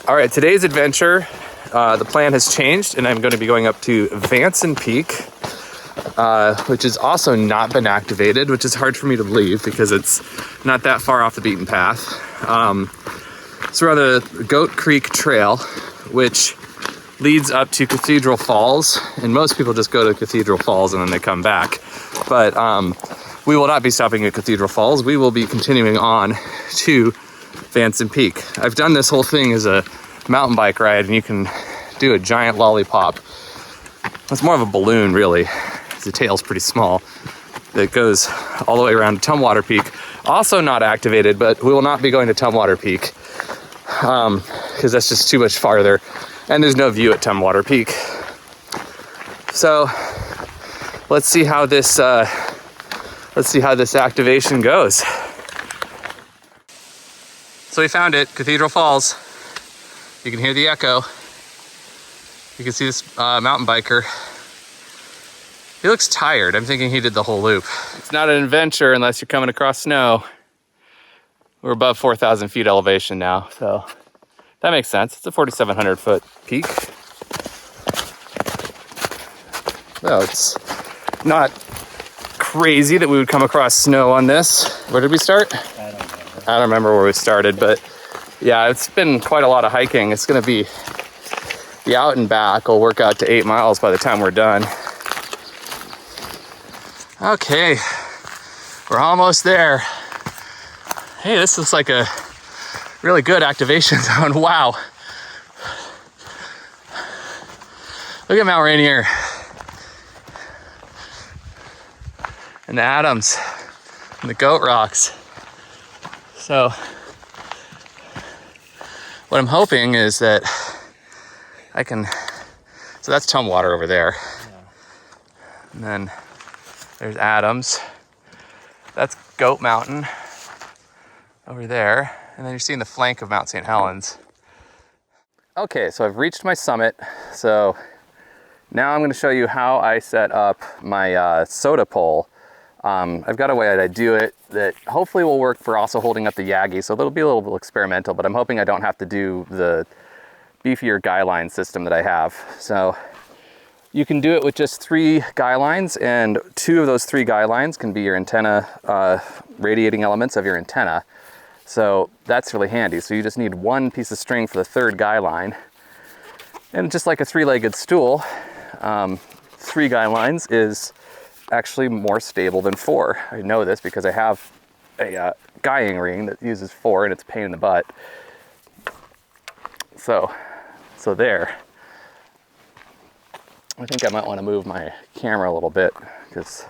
All right, today's adventure, the plan has changed, and I'm going to be going up to Vanson Peak, which has also not been activated, which is hard for me to believe because it's not that far off the beaten path. So we're on the Goat Creek Trail, which leads up to Cathedral Falls, and most people just go to Cathedral Falls and then they come back. But we will not be stopping at Cathedral Falls. We will be continuing on to Vanson Peak. I've done this whole thing as a mountain bike ride, and you can do a giant lollipop. It's more of a balloon, really. The tail's pretty small. It goes all the way around to Tumwater Peak. Also not activated, but we will not be going to Tumwater Peak because that's just too much farther, and there's no view at Tumwater Peak. So let's see how this activation goes. So we found it, Cathedral Falls. You can hear the echo. You can see this mountain biker. He looks tired. I'm thinking he did the whole loop. It's not an adventure unless you're coming across snow. We're above 4,000 feet elevation now, so that makes sense. It's a 4,700 foot peak. So it's not crazy that we would come across snow on this. Where did we start? I don't remember where we started, but yeah, it's been quite a lot of hiking. It's gonna be the out and back will work out to 8 miles by the time we're done. Okay, we're almost there. Hey, this looks like a really good activation zone. Wow. Look at Mount Rainier. And the Adams and the Goat Rocks. So what I'm hoping is that I can, so that's Tumwater over there. Yeah. And then there's Adams. That's Goat Mountain over there. And then you're seeing the flank of Mount St. Helens. Okay, so I've reached my summit. So now I'm gonna show you how I set up my SOTA pole. I've got a way that I do it that hopefully will work for also holding up the Yagi, so it'll be a little bit experimental, but I'm hoping I don't have to do the beefier guy line system that I have. So you can do it with just 3 guy lines, and 2 of those 3 guy lines can be your antenna, radiating elements of your antenna. So that's really handy. So you just need 1 piece of string for the 3rd guy line. And just like a 3-legged stool, 3 guy lines is actually more stable than 4. I know this because I have a guying ring that uses 4, and it's a pain in the butt. So there. I think I might want to move my camera a little bit because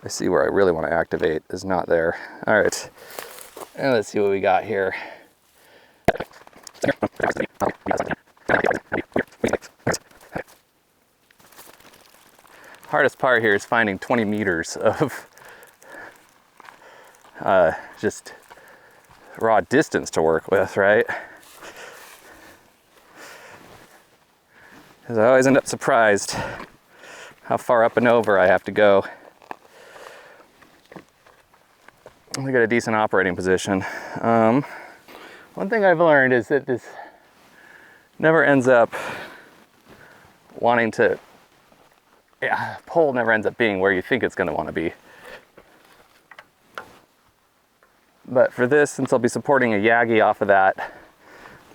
I see where I really want to activate is not there. All right, and let's see what we got here. Hardest part here is finding 20 meters of just raw distance to work with, right? Because I always end up surprised how far up and over I have to go. We got a decent operating position. One thing I've learned is that this never ends up wanting to, pole never ends up being where you think it's going to want to be. But for this, since I'll be supporting a Yagi off of that,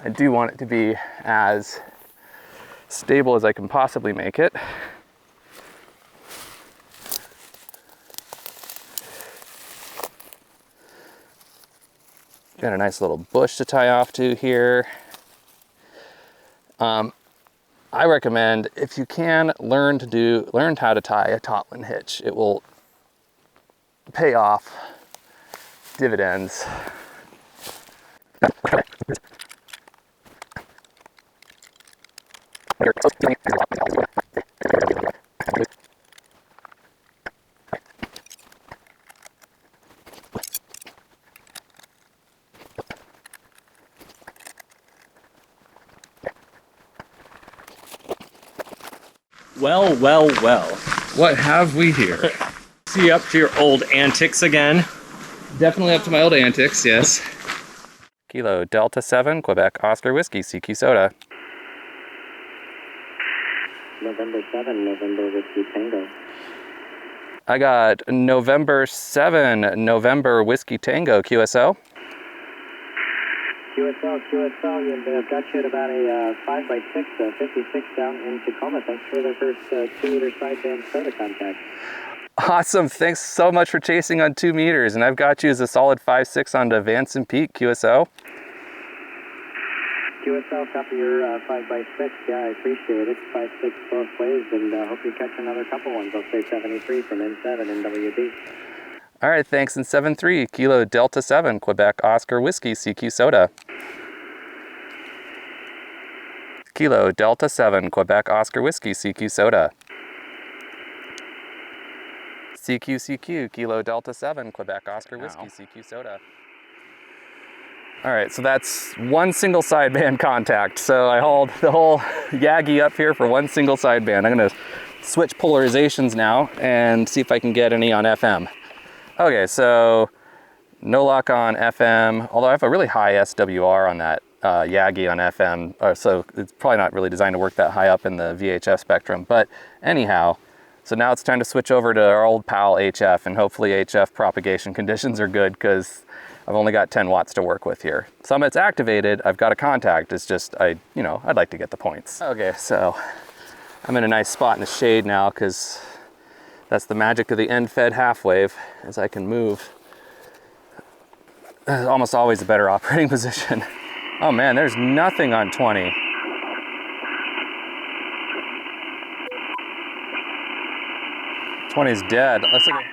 I do want it to be as stable as I can possibly make it. Got a nice little bush to tie off to here. I recommend, if you can, learn how to tie a Totlin hitch. It will pay off dividends. Well, well, well. What have we here? See, up to your old antics again? Definitely up to my old antics, yes. Kilo Delta 7, Quebec Oscar Whiskey, CQ SOTA. November 7, November Whiskey Tango. I got November 7, November Whiskey Tango, QSO. QSL, you've got you at about a 5x6, 56 down in Tacoma. Thanks for the first 2-meter sideband SOTA contact. Awesome, thanks so much for chasing on 2 meters, and I've got you as a solid 5.6 onto Vanson Peak, QSO. QSL, copy your 5x6. Yeah, I appreciate it. 5.6 both ways, and hope you catch another couple ones. I'll say 73 from N7 and WD. All right, thanks. And 7-3, Kilo Delta 7, Quebec Oscar Whiskey, CQ SOTA. Kilo Delta 7, Quebec Oscar Whiskey, CQ SOTA. CQ, Kilo Delta 7, Quebec Oscar Whiskey, CQ SOTA. All right, so that's one single sideband contact. So I hauled the whole Yagi up here for one single sideband. I'm gonna switch polarizations now and see if I can get any on FM. Okay, so no luck on FM, although I have a really high SWR on that Yagi on FM, so it's probably not really designed to work that high up in the VHF spectrum. But anyhow, so now it's time to switch over to our old pal HF, and hopefully HF propagation conditions are good because I've only got 10 watts to work with here. Summit's activated, I've got a contact, it's just, I'd like to get the points. Okay, so I'm in a nice spot in the shade now because that's the magic of the end-fed half wave, as I can move. It's almost always a better operating position. Oh man, there's nothing on 20. Is dead. Let's look at...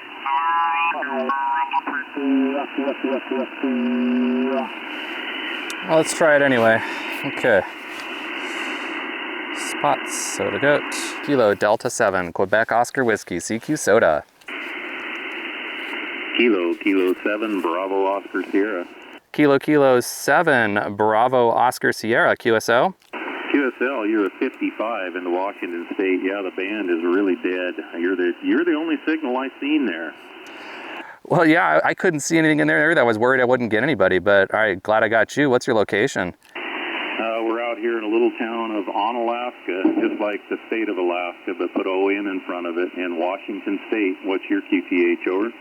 Well, let's try it anyway. Okay. Spots, SOTA goat. Kilo Delta 7, Quebec Oscar Whiskey, CQ SOTA. Kilo 7, Bravo Oscar Sierra. Kilo 7, Bravo Oscar Sierra, QSO. QSL, you're a 55 in the Washington State. Yeah, the band is really dead. You're the only signal I've seen there. Well, yeah, I couldn't see anything in there. I was worried I wouldn't get anybody, but all right, glad I got you. What's your location? We're out here in a little town of Onalaska, just like the state of Alaska, but put ON in front of it, in Washington State. What's your QTH, over?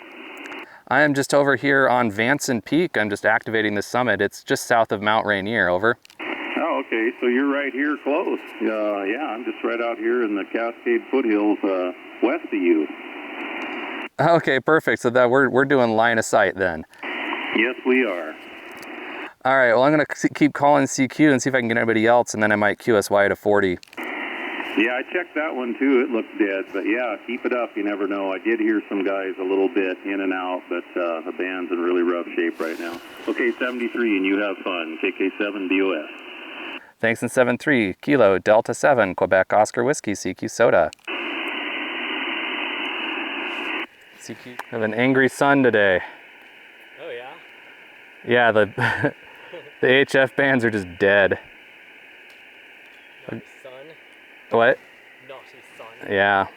I am just over here on Vanson Peak. I'm just activating the summit. It's just south of Mount Rainier, over. Oh, okay, so you're right here close. Yeah, I'm just right out here in the Cascade foothills west of you. Okay, perfect. So that we're doing line of sight then. Yes, we are. All right, well, I'm going to keep calling CQ and see if I can get anybody else, and then I might QSY to 40. Yeah, I checked that one too. It looked dead, but yeah, keep it up. You never know. I did hear some guys a little bit in and out, but the band's in really rough shape right now. Okay, 73, and you have fun. KK7 BOS. Thanks, in 7-3, Kilo Delta 7, Quebec Oscar Whiskey, CQ SOTA. CQ. Have an angry sun today. Oh yeah? Yeah, the the HF bands are just dead. Naughty son. What? Naughty son. Yeah.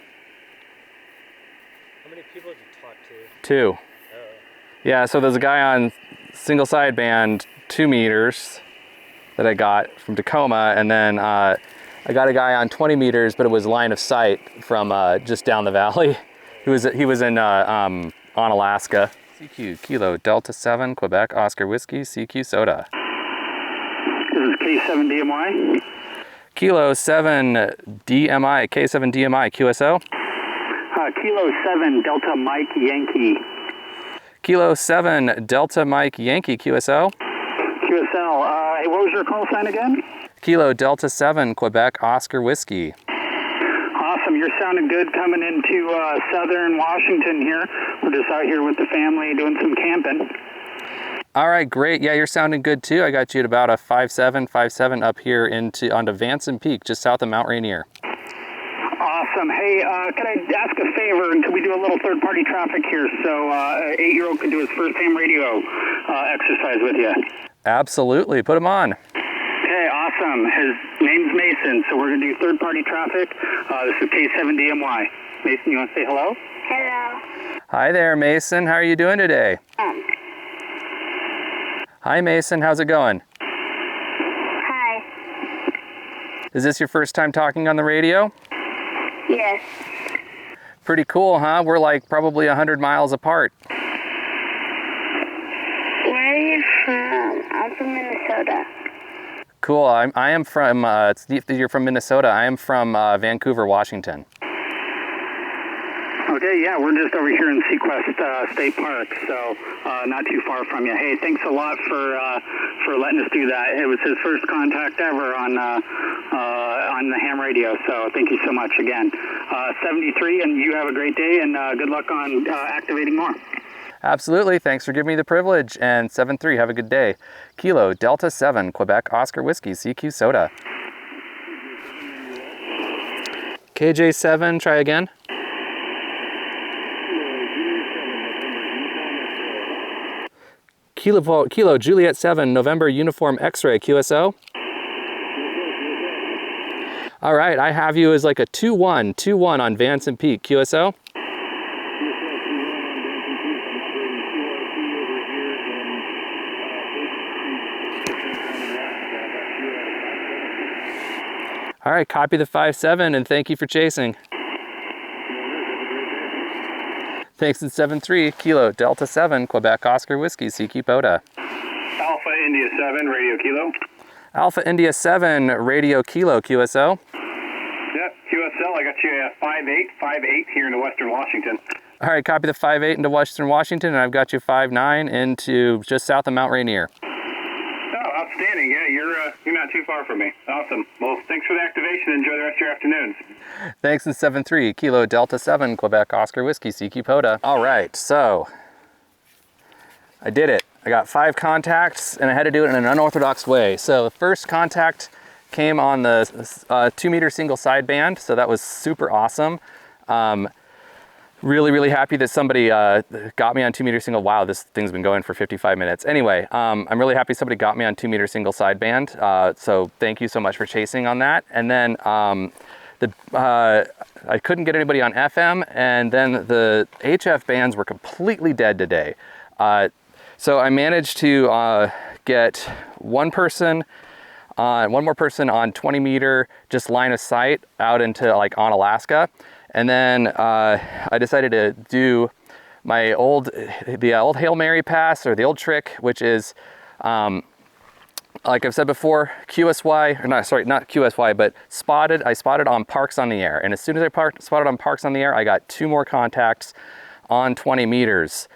How many people did you talk to? 2. Oh. Yeah, so there's a guy on single sideband 2 meters that I got from Tacoma, and then I got a guy on 20 meters, but it was line of sight from just down the valley. He was in on Alaska. CQ, Kilo Delta 7, Quebec Oscar Whiskey, CQ SOTA. This is K7DMY. Kilo 7 DMI, K7 DMI, QSO. Kilo 7 Delta Mike Yankee. Kilo 7 Delta Mike Yankee, QSO. QSL, what was your call sign again? Kilo Delta 7, Quebec Oscar Whiskey. Awesome, you're sounding good coming into southern Washington here. We're just out here with the family doing some camping. All right, great. Yeah, you're sounding good too. I got you at about a 5.7 up here onto Vanson Peak, just south of Mount Rainier. Awesome. Hey, can I ask a favor? Can we do a little third-party traffic here so an 8-year-old can do his first ham radio exercise with you? Absolutely. Put him on. Okay, awesome. His name's Mason, so we're going to do third-party traffic. This is K7DMY. Mason, you want to say hello? Hello. Hi there, Mason. How are you doing today? Hi, Mason. How's it going? Hi. Is this your first time talking on the radio? Yes. Pretty cool, huh? We're like probably 100 miles apart. Where are you from? I'm from Minnesota. Cool. I am from, you're from Minnesota. I am from Vancouver, Washington. Okay, yeah, we're just over here in Sequest State Park, so not too far from you. Hey, thanks a lot for letting us do that. It was his first contact ever on the ham radio, so thank you so much again. 73, and you have a great day, and good luck on activating more. Absolutely. Thanks for giving me the privilege. And 7-3, have a good day. Kilo Delta 7, Quebec Oscar Whiskey, CQ SOTA. KJ7, try again. Kilo Juliet 7, November Uniform X-Ray, QSO. All right, I have you as like a 2-1 on Vanson Peak, QSO. All right, copy the 5-7 and thank you for chasing. Thanks in 7-3, Kilo Delta 7, Quebec Oscar Whiskey, CQ POTA. Alpha India 7, Radio Kilo. Alpha India 7, Radio Kilo, QSO. Yep, QSL, I got you at 58 here into Western Washington. All right, copy the 5-8 into Western Washington, and I've got you 5-9 into just south of Mount Rainier. Oh, outstanding. Yeah, you're not too far from me. Awesome. Well, thanks for the activation. Enjoy the rest of your afternoons. Thanks in 7-3, Kilo Delta 7, Quebec Oscar Whiskey, CQ POTA. All right, so I did it. I got 5 contacts, and I had to do it in an unorthodox way. So the first contact came on the 2-meter single sideband, so that was super awesome. Really happy that somebody got me on 2-meter single. Wow, this thing's been going for 55 minutes. Anyway, I'm really happy somebody got me on 2-meter single sideband. So thank you so much for chasing on that. And then I couldn't get anybody on FM, and then the HF bands were completely dead today. So I managed to get one more person on 20 meter, just line of sight out into like on Alaska. And then I decided to do my the old Hail Mary pass, or the old trick, which is, like I've said before, QSY, or not QSY, but I spotted on Parks on the Air. And as soon as I spotted on Parks on the Air, I got 2 more contacts on 20 meters.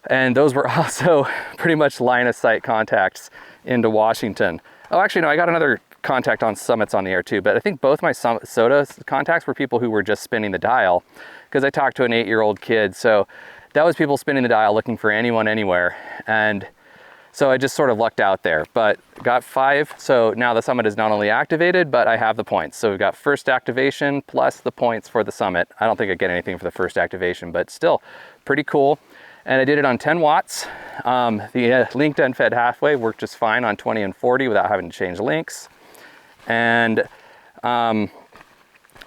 And those were also pretty much line of sight contacts into Washington. Oh, actually, no, I got another contact on Summits on the Air too, but I think both my SOTA contacts were people who were just spinning the dial, because I talked to an 8-year-old kid. So that was people spinning the dial looking for anyone, anywhere. And so I just sort of lucked out there, but got 5. So now the summit is not only activated, but I have the points. So we've got first activation plus the points for the summit. I don't think I get anything for the first activation, but still pretty cool. And I did it on 10 watts. The linked and fed halfway worked just fine on 20 and 40 without having to change links. And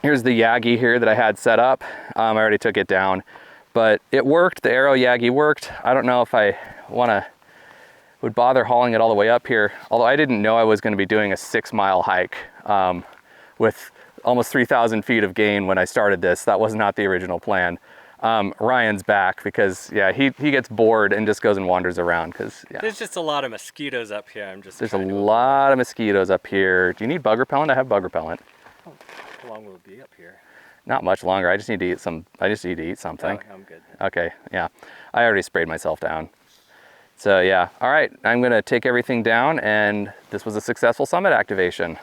here's the Yagi here that I had set up. I already took it down, but it worked. The Arrow Yagi worked. I don't know if I would bother hauling it all the way up here. Although I didn't know I was going to be doing a 6-mile hike with almost 3,000 feet of gain when I started this. That was not the original plan. Ryan's back because, yeah, he gets bored and just goes and wanders around because, yeah. There's just a lot of mosquitoes up here. There's a lot of mosquitoes up here. Do you need bug repellent? I have bug repellent. How long will it be up here? Not much longer. I just need to eat something. Oh, I'm good. Okay, yeah. I already sprayed myself down. So, yeah. All right, I'm going to take everything down, and this was a successful summit activation.